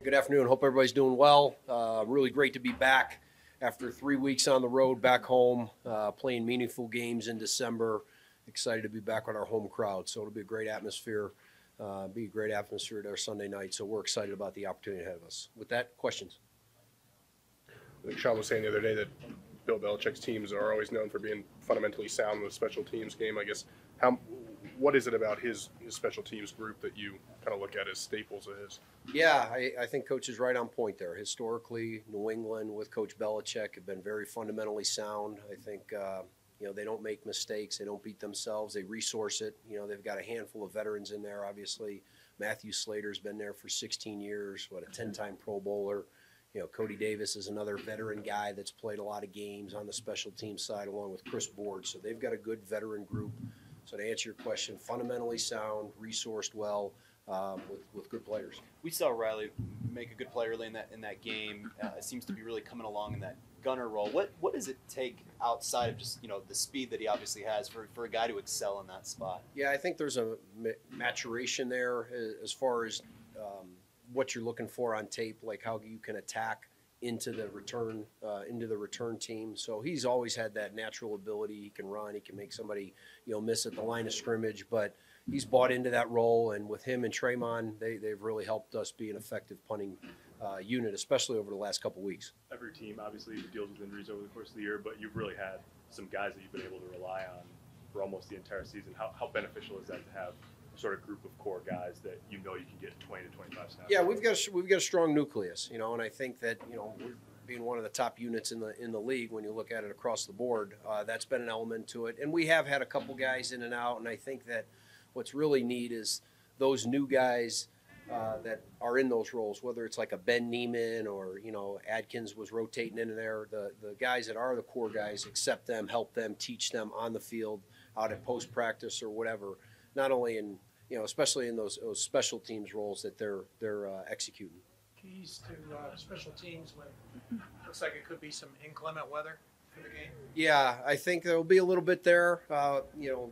Good afternoon. Hope everybody's doing well. Really great to be back after 3 weeks on the road back home, playing meaningful games in December. Excited to be back with our home crowd. So it'll be a great atmosphere. There Sunday night. So we're excited about the opportunity ahead of us. With that, questions? I think Sean was saying the other day that Bill Belichick's teams are always known for being fundamentally sound in the special teams game. I guess what is it about his special teams group that you kind of look at as staples of his? Yeah, I think Coach is right on point there. Historically, New England with Coach Belichick have been very fundamentally sound. I think they don't make mistakes. They don't beat themselves. They resource it. They've got a handful of veterans in there. Obviously, Matthew Slater's been there for 16 years. A 10-time Pro Bowler. Cody Davis is another veteran guy that's played a lot of games on the special team side, along with Chris Board. So they've got a good veteran group. So to answer your question, fundamentally sound, resourced well, with good players. We saw Riley make a good play early in that game. It seems to be really coming along in that gunner role. What does it take outside of just the speed that he obviously has for a guy to excel in that spot? Yeah, I think there's a maturation there as far as what you're looking for on tape, like how you can attack into the return team. So he's always had that natural ability. He can run. He can make somebody miss at the line of scrimmage. But he's bought into that role, and with him and Traymon, they've really helped us be an effective punting unit, especially over the last couple weeks. Every team obviously deals with injuries over the course of the year, but you've really had some guys that you've been able to rely on for almost the entire season. How beneficial is that to have sort of group of core guys that you can get 20 to 25 snaps? Yeah, we've got a strong nucleus, and I think that we're being one of the top units in the league when you look at it across the board. That's been an element to it, and we have had a couple guys in and out, and I think that what's really neat is those new guys that are in those roles, whether it's like a Ben Neiman or Adkins was rotating in there. The guys that are the core guys, accept them, help them, teach them on the field, out at post practice or whatever. Not only in especially in those special teams roles that they're executing. Keys to special teams when looks like it could be some inclement weather for the game. Yeah, I think there will be a little bit there.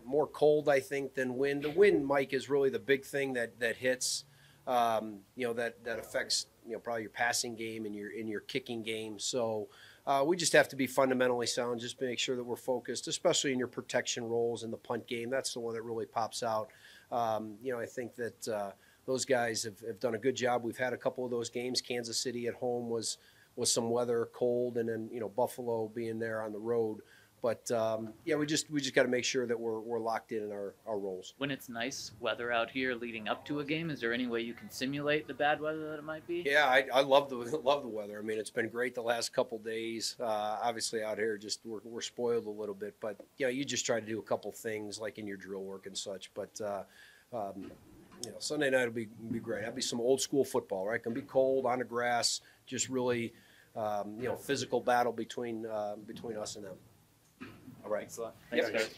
More cold, I think, than wind. The wind, Mike, is really the big thing that hits. That affects probably your passing game and your kicking game. So we just have to be fundamentally sound. Just make sure that we're focused, especially in your protection roles in the punt game. That's the one that really pops out. I think that those guys have done a good job. We've had a couple of those games. Kansas City at home was some weather, cold, and then Buffalo being there on the road. But we just got to make sure that we're locked in our roles. When it's nice weather out here leading up to a game, is there any way you can simulate the bad weather that it might be? Yeah, I love the weather. I mean, it's been great the last couple days. Obviously out here, just we're spoiled a little bit, but you just try to do a couple things like in your drill work and such. But Sunday night will be great. That'll be some old school football, right? Gonna be cold on the grass, just really physical battle between us and them. All right. Thanks a lot. Thanks, guys.